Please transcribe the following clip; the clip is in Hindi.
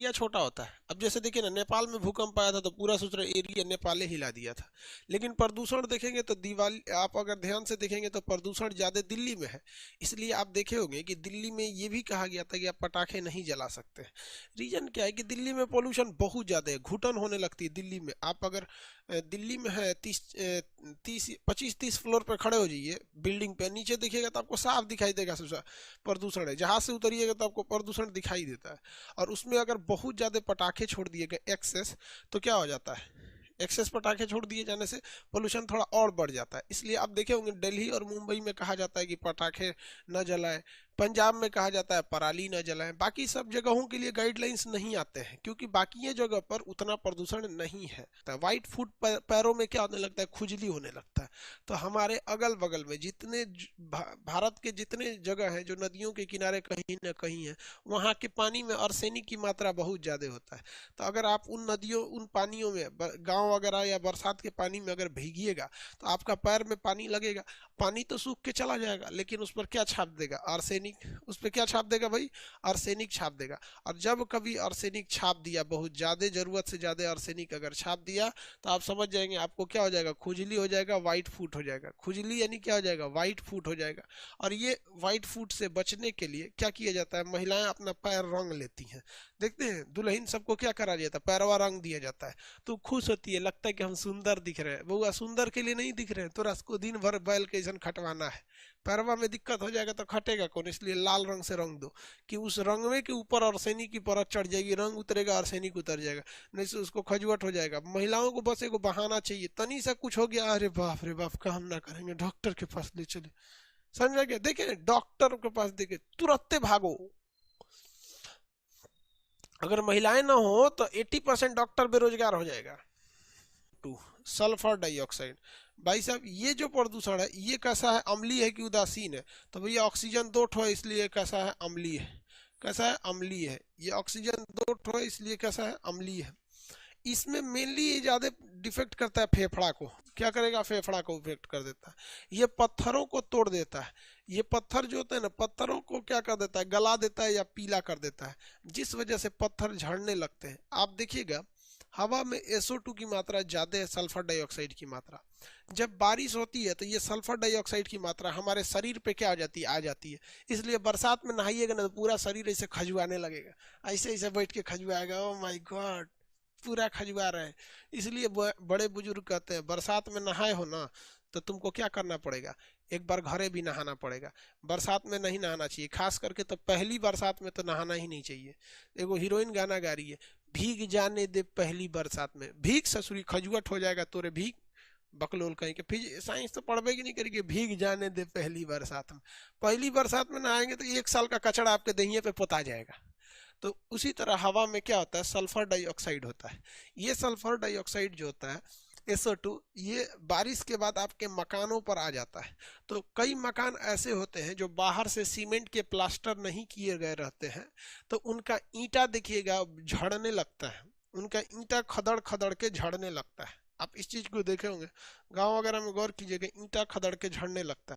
एरिया छोटा होता है। अब जैसे देखिए ना, नेपाल में भूकंप आया था तो पूरा सोच रहे एरिया नेपाल हिला दिया था। लेकिन प्रदूषण देखेंगे तो दिवाली, आप अगर ध्यान से देखेंगे तो प्रदूषण ज्यादा दिल्ली में है। इसलिए आप देखे होंगे कि दिल्ली में ये भी कहा गया था कि आप पटाखे नहीं जला सकते हैं। रीजन क्या है कि दिल्ली में पोल्यूशन बहुत ज्यादा है, घुटन होने लगती है दिल्ली में। आप अगर दिल्ली में है 25-30 फ्लोर पर खड़े हो जाइए बिल्डिंग पे, नीचे देखिएगा तो आपको साफ दिखाई देगा प्रदूषण है। जहां से उतरिएगा तो आपको प्रदूषण दिखाई देता है। और उसमें अगर बहुत ज़्यादा पटाखे छोड़ दिए गए एक्सेस, तो क्या हो जाता है, एक्सेस पटाखे छोड़ दिए जाने से पोल्यूशन थोड़ा और बढ़ जाता है। इसलिए आप देखे होंगे दिल्ली और मुंबई में कहा जाता है कि पटाखे न जलाएं। पंजाब में कहा जाता है पराली न जलाएं। बाकी सब जगहों के लिए गाइडलाइंस नहीं आते हैं, क्योंकि बाकी ये जगह पर उतना प्रदूषण नहीं है। तो वाइट फूट पैरों में क्या होने लगता है, खुजली होने लगता है। तो हमारे अगल बगल में जितने भारत के जितने जगह हैं जो नदियों के किनारे कहीं ना कहीं है, वहाँ के पानी में आर्सेनिक की मात्रा बहुत ज़्यादा होता है। तो अगर आप उन नदियों, उन पानियों में, गांव वगैरह या बरसात के पानी में अगर भीगिएगा तो आपका पैर में पानी लगेगा। पानी तो सूख के चला जाएगा, लेकिन उस पर क्या छाप देगा, आर्सेनिक। उस पर क्या छाप देगा भाई, आर्सेनिक छाप देगा। और जब कभी आर्सेनिक छाप दिया, बहुत ज़्यादा ज़रूरत से ज़्यादा आर्सेनिक अगर छाप दिया, तो आप समझ जाएंगे आपको क्या हो जाएगा, खुजली हो जाएगा, वाइट फूट हो जाएगा। खुजली यानी क्या हो जाएगा, वाइट फूट हो जाएगा। और ये वाइट फूट से बचने के लिए क्या किया जाता है, महिलाएं अपना पैर रंग लेती हैं। देखते हैं दुल्हन सबको क्या करा जाता है, पैरवा रंग दिया जाता है। तो खुश होती है, लगता है कि हम सुंदर दिख रहे हैं। बउआ सुंदर के लिए नहीं दिख रहे हैं, तो रस दिन भर बैल के जैसन खटवाना है। पैरवा में दिक्कत हो जाएगा तो खटेगा कौन, इसलिए लाल रंग से रंग दो, कि उस रंगवे के ऊपर आर्सेनिक की परत चढ़ जाएगी, रंग उतरेगा, आर्सेनिक उतर जाएगा। नहीं से उसको खजुआट हो जाएगा। महिलाओं को बस एक बहाना चाहिए, तनी सा कुछ हो गया, अरे बाप रे बाप, काम ना करेंगे, डॉक्टर के पास ले चले। समझ गया, देखे डॉक्टर के पास देखे तुरंत भागो। अगर महिलाएं ना हो तो 80% डॉक्टर बेरोजगार हो जाएगा। Two, sulphur dioxide. भाई साहब ये जो प्रदूषण है ये कैसा है, अम्लीय है कि उदासीन है? तो भैया ऑक्सीजन दो ठो है, इसलिए कैसा है, अम्लीय है। कैसा है, अम्लीय है। ये ऑक्सीजन दो ठो है, इसलिए कैसा है, अम्लीय है। इसमें मेनली ये ज्यादा डिफेक्ट करता है फेफड़ा को। क्या करेगा, फेफड़ा को इफेक्ट कर देता है। ये पत्थरों को तोड़ देता है। ये पत्थर जो होते हैं ना, पत्थरों को क्या कर देता है, गला देता है या पीला कर देता है, जिस वजह से पत्थर झड़ने लगते हैं। आप देखिएगा हवा में SO2 की मात्रा ज्यादा है, सल्फर डाइऑक्साइड की मात्रा। जब बारिश होती है तो ये सल्फर डाइऑक्साइड की मात्रा हमारे शरीर पे क्या हो जाती है, आ जाती है। इसलिए बरसात में नहाइएगा ना तो पूरा शरीर ऐसे खजुआने लगेगा, ऐसे ऐसे बैठ के खजुआएगा, ओ माय गॉड, पूरा खजुआ रहे हैं। इसलिए बड़े बुजुर्ग कहते हैं बरसात में नहाए हो ना, तो तुमको क्या करना पड़ेगा, एक बार घरे भी नहाना पड़ेगा। बरसात में नहीं नहाना चाहिए, खास करके तो पहली बरसात में तो नहाना ही नहीं चाहिए। एगो हीरोइन गाना गा रही है, भीग जाने दे पहली बरसात में। भीग ससुरी, खजुआट हो जाएगा तोरे भीग, बकलोल कहीं के। फिर साइंस तो पढ़वे की नहीं करेगी, भीग जाने दे पहली बरसात में। पहली बरसात में नहाएंगे तो 1 साल का कचड़ा आपके दहिए पे पोता जाएगा। तो उसी तरह हवा में क्या होता है, सल्फर डाइऑक्साइड होता है। ये सल्फर डाइऑक्साइड जो होता है, SO2, ये बारिश के बाद आपके मकानों पर आ जाता है। तो कई मकान ऐसे होते हैं जो बाहर से सीमेंट के प्लास्टर नहीं किए गए रहते हैं, तो उनका ईंटा देखिएगा झड़ने लगता है। उनका ईंटा खदड़ खदड़ के झड़ने लगता है। आप इस चीज को देखे होंगे, गांव वगैरह में गौर कीजिएगा, ईंटा खदड़ के झड़ने लगता है।